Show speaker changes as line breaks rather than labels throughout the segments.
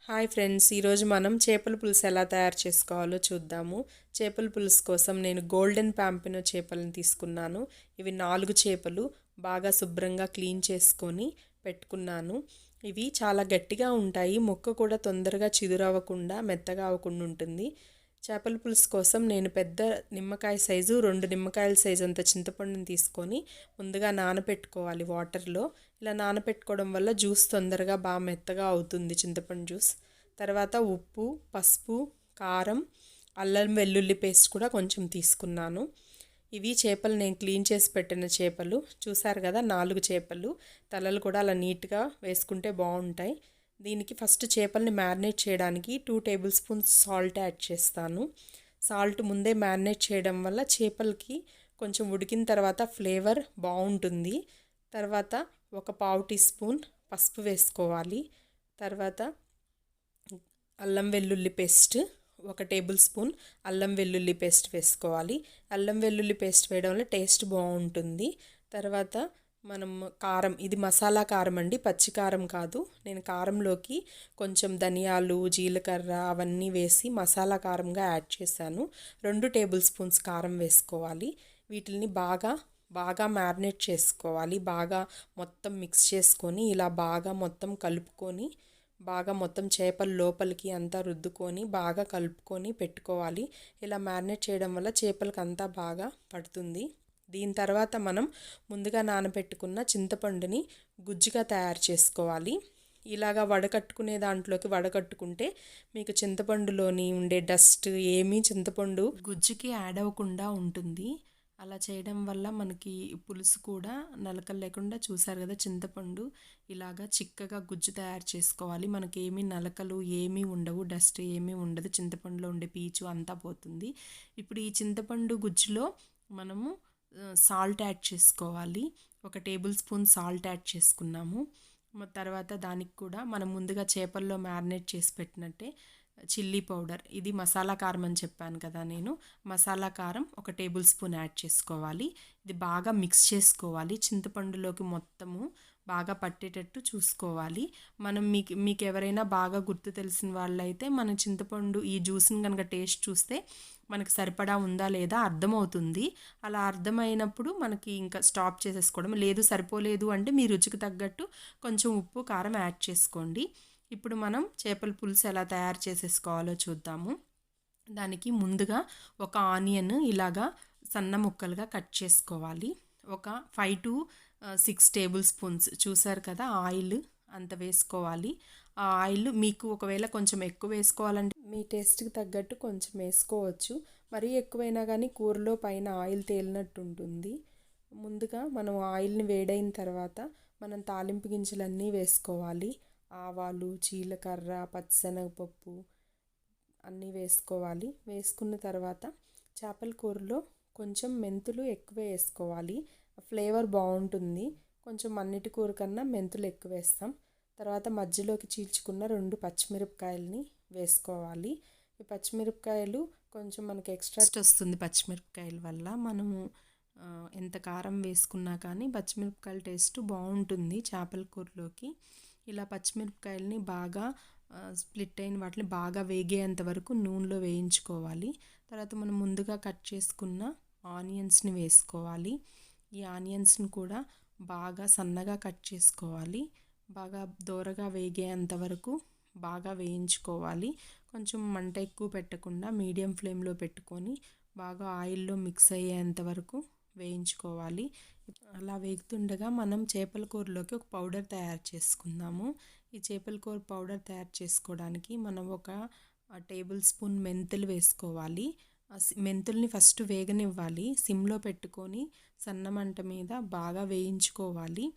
Hi friends, ఈరోజు మనం చేపల పులుసు ఎలా తయారు చేసుకోవాలో చూద్దాము. చేపల పులుసు కోసం నేను గోల్డెన్ పాంపినో చేపలను తీసుకున్నాను. ఇవి 4 చేపలు బాగా శుభ్రంగా క్లీన్ చేసుకొని పెట్టుకున్నాను. ఇవి చాలా గట్టిగా ఉంటాయి. ముక్క కూడా తొందరగా చిదురవ్వకుండా మెత్తగా అవ్వకుండా ఉంటుంది. చేపల పులుసు కోసం నేను పెద్ద నిమ్మకాయ సైజు 2 నిమ్మకాయల సైజు అంత చింతపండుని తీసుకొని ముందుగా నానబెట్టుకోవాలి వాటర్లో. ఇలా నానబెట్టుకోవడం వల్ల జ్యూస్ తొందరగా బాగా మెత్తగా అవుతుంది చింతపండు జ్యూస్. తర్వాత ఉప్పు, పసుపు, కారం, అల్లం వెల్లుల్లి పేస్ట్ కూడా కొంచెం తీసుకున్నాను. ఇవి చేపలు నేను క్లీన్ చేసి పెట్టిన చేపలు. చూసారు కదా, 4 చేపలు. తలలు కూడా అలా నీట్గా వేసుకుంటే బాగుంటాయి. దీనికి ఫస్ట్ చేపల్ని మ్యారినేట్ చేయడానికి 2 టేబుల్ స్పూన్స్ సాల్ట్ యాడ్ చేస్తాను. సాల్ట్ ముందే మ్యారినేట్ చేయడం వల్ల చేపలకి కొంచెం ఉడికిన తర్వాత ఫ్లేవర్ బాగుంటుంది. తర్వాత ఒక 1/2 టీ స్పూన్ పసుపు వేసుకోవాలి. తర్వాత అల్లం వెల్లుల్లి పేస్ట్ 1 టేబుల్ స్పూన్ అల్లం వెల్లుల్లి పేస్ట్ వేసుకోవాలి. అల్లం వెల్లుల్లి పేస్ట్ వేయడం వల్ల టేస్ట్ బాగుంటుంది. తర్వాత మనం కారం, ఇది మసాలా కారం అండి, పచ్చి కారం కాదు. నేను కారంలోకి కొంచెం ధనియాలు, జీలకర్ర అవన్నీ వేసి మసాలా కారంగా యాడ్ చేశాను. 2 టేబుల్ స్పూన్స్ కారం వేసుకోవాలి. వీటిని బాగా మ్యారినేట్ చేసుకోవాలి. బాగా మొత్తం మిక్స్ చేసుకొని ఇలా బాగా మొత్తం కలుపుకొని బాగా మొత్తం చేపల లోపలికి అంతా రుద్దుకొని బాగా కలుపుకొని పెట్టుకోవాలి. ఇలా మ్యారినేట్ చేయడం వల్ల చేపలకి అంతా బాగా పడుతుంది. దీని తర్వాత మనం ముందుగా నానబెట్టుకున్న చింతపండుని గుజ్జుగా తయారు చేసుకోవాలి. ఇలాగా వడకట్టుకునే దాంట్లోకి వడకట్టుకుంటే మీకు చింతపండులోని ఉండే డస్ట్ ఏమీ చింతపండు గుజ్జుకి యాడ్ అవ్వకుండా ఉంటుంది. అలా చేయడం వల్ల మనకి పులుసు కూడా నలకలు లేకుండా, చూసారు కదా, చింతపండు ఇలాగా చిక్కగా గుజ్జు తయారు చేసుకోవాలి. మనకి ఏమీ నలకలు ఏమీ ఉండవు, డస్ట్ ఏమీ ఉండదు, చింతపండులో ఉండే పీచు అంతా పోతుంది. ఇప్పుడు ఈ చింతపండు గుజ్జులో మనము సాల్ట్ యాడ్ చేసుకోవాలి. 1 టేబుల్ స్పూన్ సాల్ట్ యాడ్ చేసుకున్నాము. తర్వాత దానికి కూడా మనం ముందుగా చేపల్లో మ్యారినేట్ చేసి పెట్టినట్టే చిల్లీ పౌడర్, ఇది మసాలా కారం అని చెప్పాను కదా నేను, మసాలా కారం 1 టేబుల్ స్పూన్ యాడ్ చేసుకోవాలి. ఇది బాగా మిక్స్ చేసుకోవాలి. చింతపండులోకి మొత్తము బాగా పట్టేటట్టు చూసుకోవాలి. మనం మీకు ఎవరైనా బాగా గుర్తు తెలిసిన వాళ్ళైతే మన చింతపండు ఈ జ్యూస్ని కనుక టేస్ట్ చూస్తే మనకి సరిపడా ఉందా లేదా అర్థమవుతుంది. అలా అర్థమైనప్పుడు మనకి ఇంకా స్టాప్ చేసేసుకోవడం. లేదు సరిపోలేదు అంటే మీ రుచికి తగ్గట్టు కొంచెం ఉప్పు, కారం యాడ్ చేసుకోండి. ఇప్పుడు మనం చేపల పులుసు ఎలా తయారు చేసేసుకోవాలో చూద్దాము. దానికి ముందుగా ఒక ఆనియన్ ఇలాగా సన్న ముక్కలుగా కట్ చేసుకోవాలి. ఒక 5 to 6 టేబుల్ స్పూన్స్, చూసారు కదా, ఆయిల్ అంత వేసుకోవాలి. ఆ ఆయిల్ మీకు ఒకవేళ కొంచెం ఎక్కువ వేసుకోవాలంటే మీ టేస్ట్కి తగ్గట్టు కొంచెం వేసుకోవచ్చు. మరీ ఎక్కువైనా కానీ కూరలో పైన ఆయిల్ తేలినట్టు ఉంటుంది. ముందుగా మనం ఆయిల్ని వేడైన తర్వాత మనం తాలింపు గింజలన్నీ వేసుకోవాలి. ఆవాలు, జీలకర్ర, పచ్చిశనగపప్పు అన్నీ వేసుకోవాలి. వేసుకున్న తర్వాత చేపల కూరలో కొంచెం మెంతులు ఎక్కువ వేసుకోవాలి. ఫ్లేవర్ బాగుంటుంది. కొంచెం అన్నిటి కూర కన్నా మెంతులు ఎక్కువ వేస్తాం. తర్వాత మధ్యలోకి చీల్చుకున్న 2 పచ్చిమిరపకాయలని వేసుకోవాలి. ఈ పచ్చిమిరపకాయలు కొంచెం మనకి ఎక్స్ట్రా వస్తుంది. పచ్చిమిరపకాయల వల్ల మనము ఎంత కారం వేసుకున్నా కానీ పచ్చిమిరపకాయల టేస్ట్ బాగుంటుంది చేపల కూరలోకి. ఇలా పచ్చిమిరపకాయలని బాగా స్ప్లిట్ అయిన వాటిని బాగా వేగేంత వరకు నూనెలో వేయించుకోవాలి. తర్వాత మనం ముందుగా కట్ చేసుకున్న ఆనియన్స్ని వేసుకోవాలి. ఈ ఆనియన్స్ని కూడా బాగా సన్నగా కట్ చేసుకోవాలి. బాగా దోరగా వేగేంత వరకు బాగా వేయించుకోవాలి. కొంచెం మంట ఎక్కువ పెట్టకుండా మీడియం ఫ్లేమ్లో పెట్టుకొని బాగా ఆయిల్లో మిక్స్ అయ్యేంత వరకు వేయించుకోవాలి. అలా వేగుతుండగా మనం చేపల కూరలోకి ఒక పౌడర్ తయారు చేసుకుందాము. ఈ చేపల కూర పౌడర్ తయారు చేసుకోవడానికి మనం 1 టేబుల్ స్పూన్ మెంతులు వేసుకోవాలి. మెంతుల్ని ఫస్ట్ వేగనివ్వాలి. సిమ్లో పెట్టుకొని సన్న మంట మీద బాగా వేయించుకోవాలి.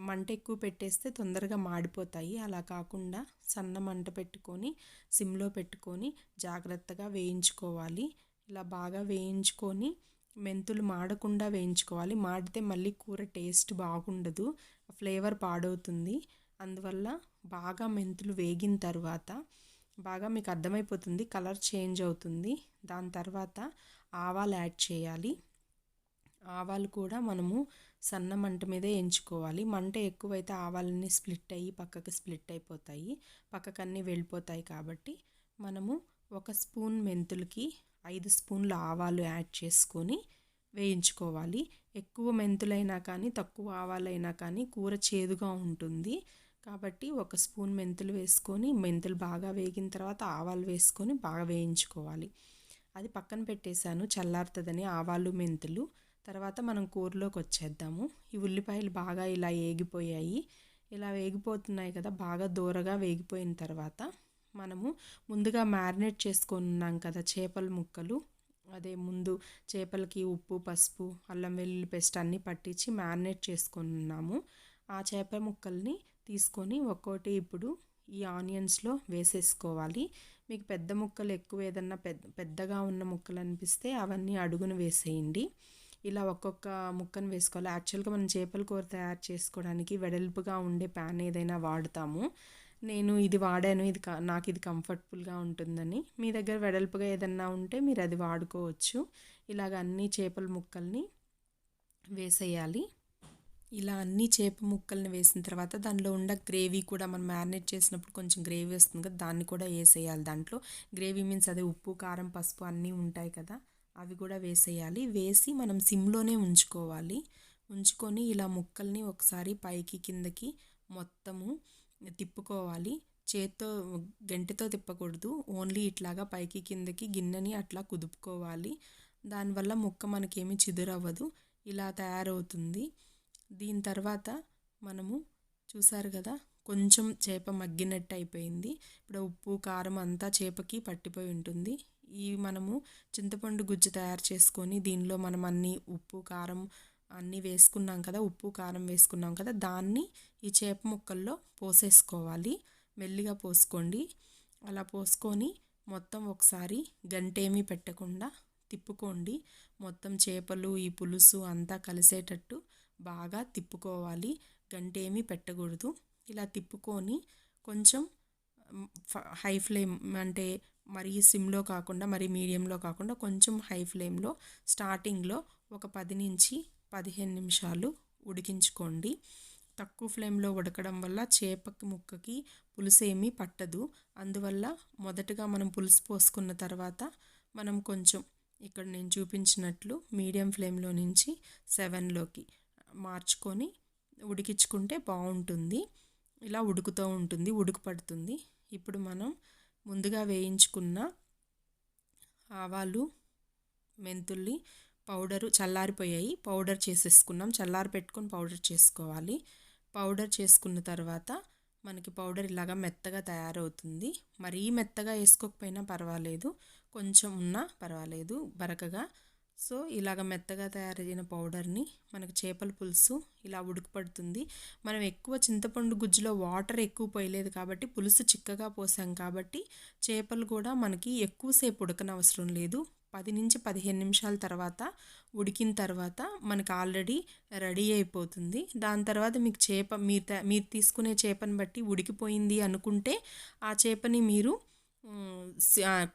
మంట ఎక్కువ పెట్టేస్తే తొందరగా మాడిపోతాయి. అలా కాకుండా సన్న మంట పెట్టుకొని సిమ్లో పెట్టుకొని జాగ్రత్తగా వేయించుకోవాలి. ఇలా బాగా వేయించుకొని మెంతులు మాడకుండా వేయించుకోవాలి. మాడితే మళ్ళీ కూర టేస్ట్ బాగుండదు, ఫ్లేవర్ పాడవుతుంది. అందువల్ల బాగా మెంతులు వేగిన తర్వాత బాగా మీకు అర్థమైపోతుంది, కలర్ చేంజ్ అవుతుంది. దాని తర్వాత ఆవాలు యాడ్ చేయాలి. ఆవాలు కూడా మనము సన్న మంట మీదే వేయించుకోవాలి. మంట ఎక్కువైతే ఆవాలన్నీ స్ప్లిట్ అయ్యి పక్కకి స్ప్లిట్ అయిపోతాయి, పక్కకన్నీ వెళ్ళిపోతాయి. కాబట్టి మనము 1 స్పూన్ మెంతులకి 5 స్పూన్ల ఆవాలు యాడ్ చేసుకొని వేయించుకోవాలి. ఎక్కువ మెంతులైనా కానీ తక్కువ ఆవాలైనా కానీ కూర చేదుగా ఉంటుంది. కాబట్టి 1 స్పూన్ మెంతులు వేసుకొని, మెంతులు బాగా వేగిన తర్వాత ఆవాలు వేసుకొని బాగా వేయించుకోవాలి. అది పక్కన పెట్టేశాను చల్లారుతుందని ఆవాలు మెంతులు. తర్వాత మనం కూరలోకి వచ్చేద్దాము. ఈ ఉల్లిపాయలు బాగా ఇలా వేగిపోయాయి. ఇలా వేగిపోతున్నాయి కదా, బాగా దూరగా వేగిపోయిన తర్వాత మనము ముందుగా మ్యారినేట్ చేసుకున్నాం కదా చేపల ముక్కలు, అదే ముందు చేపలకి ఉప్పు, పసుపు, అల్లం వెల్లుల్లి పేస్ట్ అన్నీ పట్టించి మ్యారినేట్ చేసుకున్నాము. ఆ చేప ముక్కల్ని తీసుకొని ఒక్కోటి ఇప్పుడు ఈ ఆనియన్స్లో వేసేసుకోవాలి. మీకు పెద్ద ముక్కలు ఎక్కువ ఏదన్నా పెద్దగా ఉన్న ముక్కలు అనిపిస్తే అవన్నీ అడుగున వేసేయండి. ఇలా ఒక్కొక్క ముక్కను వేసుకోవాలి. యాక్చువల్గా మనం చేపల కూర తయారు చేసుకోవడానికి వెడల్పుగా ఉండే ప్యాన్ ఏదైనా వాడతాము. నేను ఇది వాడాను, నాకు ఇది కంఫర్టబుల్గా ఉంటుందని. మీ దగ్గర వెడల్పుగా ఏదన్నా ఉంటే మీరు అది వాడుకోవచ్చు. ఇలాగ అన్ని చేపల ముక్కల్ని వేసేయాలి. ఇలా అన్ని చేప ముక్కల్ని వేసిన తర్వాత దానిలో ఉన్న గ్రేవీ కూడా మనం మ్యారినేట్ చేసినప్పుడు కొంచెం గ్రేవీ వస్తుంది కదా, దాన్ని కూడా వేసేయాలి. దాంట్లో గ్రేవీ మీన్స్ అదే ఉప్పు, కారం, పసుపు అన్నీ ఉంటాయి కదా, అవి కూడా వేసేయాలి. వేసి మనం సిమ్లోనే ఉంచుకోవాలి. ఉంచుకొని ఇలా ముక్కల్ని ఒకసారి పైకి కిందకి మొత్తము తిప్పుకోవాలి. చేత్తో గంటెతో తిప్పకూడదు, ఓన్లీ ఇట్లాగా పైకి కిందకి గిన్నెని అట్లా కుదుపుకోవాలి. దానివల్ల ముక్క మనకేమీ చిదురవ్వదు, ఇలా తయారవుతుంది. దీని తర్వాత మనము చూసారు కదా, కొంచెం చేప మగ్గినట్టు అయిపోయింది. ఇప్పుడు ఉప్పు, కారం అంతా చేపకి పట్టిపోయి ఉంటుంది. ఈ మనము చింతపండు గుజ్జు తయారు చేసుకొని దీనిలో మనం అన్నీ ఉప్పు, కారం అన్నీ వేసుకున్నాం కదా, ఉప్పు కారం వేసుకున్నాం కదా, దాన్ని ఈ చేప ముక్కల్లో పోసేసుకోవాలి. మెల్లిగా పోసుకోండి. అలా పోసుకొని మొత్తం ఒకసారి గంటేమీ పెట్టకుండా తిప్పుకోండి. మొత్తం చేపలు, ఈ పులుసు అంతా కలిసేటట్టు బాగా తిప్పుకోవాలి. గంటేమీ పెట్టకూడదు. ఇలా తిప్పుకొని కొంచెం హై ఫ్లేమ్ అంటే మరీ సిమ్లో కాకుండా మరీ మీడియంలో కాకుండా కొంచెం హై ఫ్లేమ్లో స్టార్టింగ్లో ఒక 10 నుంచి 15 నిమిషాలు ఉడికించుకోండి. తక్కువ ఫ్లేమ్లో ఉడకడం వల్ల చేపకి ముక్కకి పులుసు ఏమీ పట్టదు. అందువల్ల మొదటగా మనం పులుసు పోసుకున్న తర్వాత మనం కొంచెం ఇక్కడ నేను చూపించినట్లు మీడియం ఫ్లేమ్లో నుంచి 7లోకి మార్చుకొని ఉడికించుకుంటే బాగుంటుంది. ఇలా ఉడుకుతూ ఉంటుంది, ఉడుకు పడుతుంది. ఇప్పుడు మనం ముందుగా వేయించుకున్న ఆవాలు, మెంతుల్ని పౌడరు చల్లారిపోయాయి, పౌడర్ చేసేసుకున్నాం. చల్లారి పెట్టుకొని పౌడర్ చేసుకోవాలి. పౌడర్ చేసుకున్న తర్వాత మనకి పౌడర్ ఇలాగా మెత్తగా తయారవుతుంది. మరీ మెత్తగా వేసుకోకపోయినా పర్వాలేదు, కొంచెం ఉన్నా పర్వాలేదు బరకగా. సో ఇలాగ మెత్తగా తయారైన పౌడర్ని మనకు చేపల పులుసు ఇలా ఉడకపడుతుంది. మనం ఎక్కువ చింతపండు గుజ్జులో వాటర్ ఎక్కువ పోయలేదు కాబట్టి పులుసు చిక్కగా పోసాం కాబట్టి చేపలు కూడా మనకి ఎక్కువసేపు ఉడకనవసరం లేదు. 10 నుంచి 15 నిమిషాల తర్వాత ఉడికిన తర్వాత మనకు ఆల్రెడీ రెడీ అయిపోతుంది. దాని తర్వాత మీకు చేప మీరు తీసుకునే చేపని బట్టి ఉడికిపోయింది అనుకుంటే ఆ చేపని మీరు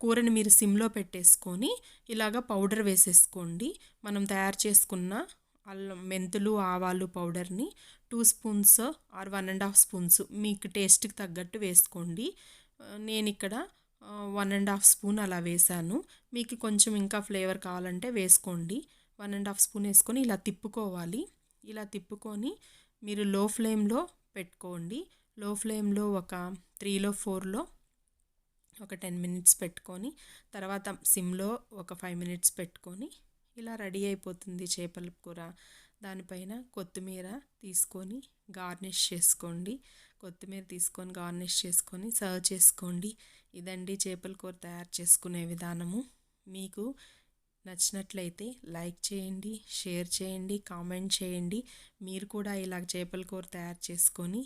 కూరని మీరు సిమ్లో పెట్టేసుకొని ఇలాగ పౌడర్ వేసేసుకోండి. మనం తయారు చేసుకున్న అల్లం, మెంతులు, ఆవాలు పౌడర్ని 2 స్పూన్స్ ఆర్ 1.5 స్పూన్స్ మీకు టేస్ట్కి తగ్గట్టు వేసుకోండి. నేను ఇక్కడ 1.5 స్పూన్ అలా వేసాను. మీకు కొంచెం ఇంకా ఫ్లేవర్ కావాలంటే వేసుకోండి. 1.5 స్పూన్ వేసుకొని ఇలా తిప్పుకోవాలి. ఇలా తిప్పుకొని మీరు లో ఫ్లేమ్లో పెట్టుకోండి. లో ఫ్లేమ్లో ఒక 3లో 4లో ఒక 10 మినిట్స్ పెట్టుకొని తర్వాత సిమ్లో ఒక 5 మినిట్స్ పెట్టుకొని ఇలా రెడీ అయిపోతుంది చేపల కూర. దానిపైన కొత్తిమీర తీసుకొని గార్నిష్ చేసుకోండి. కొత్తిమీర తీసుకొని గార్నిష్ చేసుకొని సర్వ్ చేసుకోండి. ఇదండి చేపల కూర తయారు చేసుకునే విధానము. మీకు నచ్చినట్లయితే లైక్ చేయండి, షేర్ చేయండి, కామెంట్ చేయండి. మీరు కూడా ఇలా చేపల కూర తయారు చేసుకొని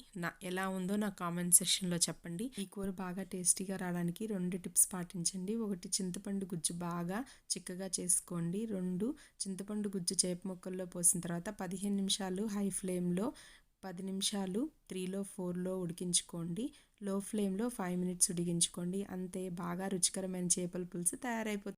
ఎలా ఉందో నా కామెంట్ సెక్షన్లో చెప్పండి. ఈ కూర బాగా టేస్టీగా రావడానికి 2 టిప్స్ పాటించండి. 1 చింతపండు గుజ్జు బాగా చిక్కగా చేసుకోండి. 2 చింతపండు గుజ్జు చేప ముక్కల్లో పోసిన తర్వాత 15 నిమిషాలు హై ఫ్లేమ్లో 10 నిమిషాలు 3లో 4లో ఉడికించుకోండి. లో ఫ్లేమ్లో 5 మినిట్స్ ఉడికించుకోండి. అంతే, బాగా రుచికరమైన చేపల పులుసు తయారైపోతుంది.